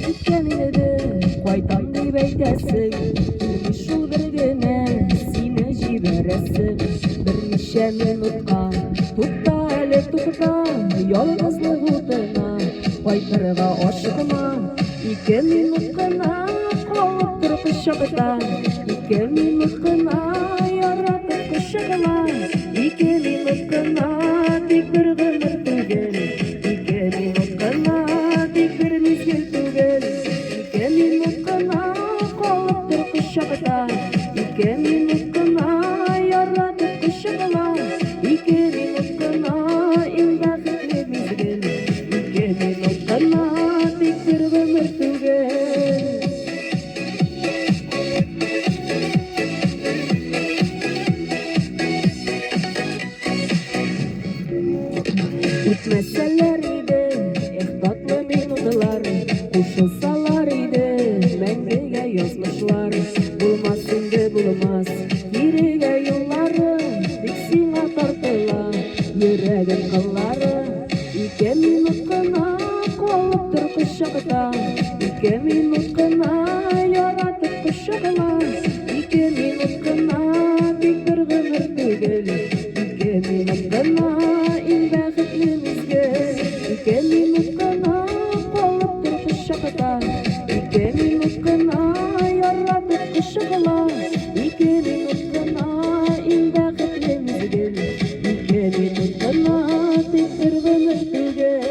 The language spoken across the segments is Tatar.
җиткән инде, кайтам дип әйтәсең, килми шул бер генә сине җибәрәсем. Берничә минутка тукта әле тукта, ялгызлык утына кайтырга ашыкма. 2 минут кына калып тор кочагыда, 2 минут кына яратып кочагыма. 2 минут кына тик бер гомер түгел, 2 минут кына тик бер мизгел түгел. 2 минут кына калып тор кочагыда, 2 минут кына яратып кочагыма. 2 минут кына иң бәхетле мизгел, 2 минут кына тик бер гомер түгел. Үтмәсәләр иде ихтатлы минутлар, кушылсалар иде мәңгегә язмышлар. Булмас инде булмас кирегә юллары, тик сиңа тартыла йөрәгем кыллары. 2 минут кына калып тор кочагыда, 2 минут кына яратып кочагыма. 2 минут кына тик бер гомер түгел, 2 минут кына иң бәхетле мизгел. 2 минут кына калып тор кочагыда, 2 минут кына яратып кочагыма. 2 минут кына иң бәхетле мизгел, 2 минут кына тик бер гомер түгел.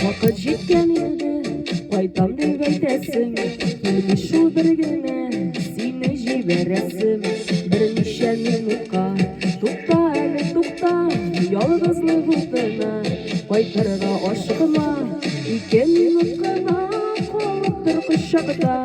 Вакыт җиткән инде, кайтам дип әйтәсең, килми шул бер генә сине җибәрәсем. Берничә минутка тукта әле тукта, ялгызлык утына кайтырга ашыкма. 2 минут кына калып тор кочагыда,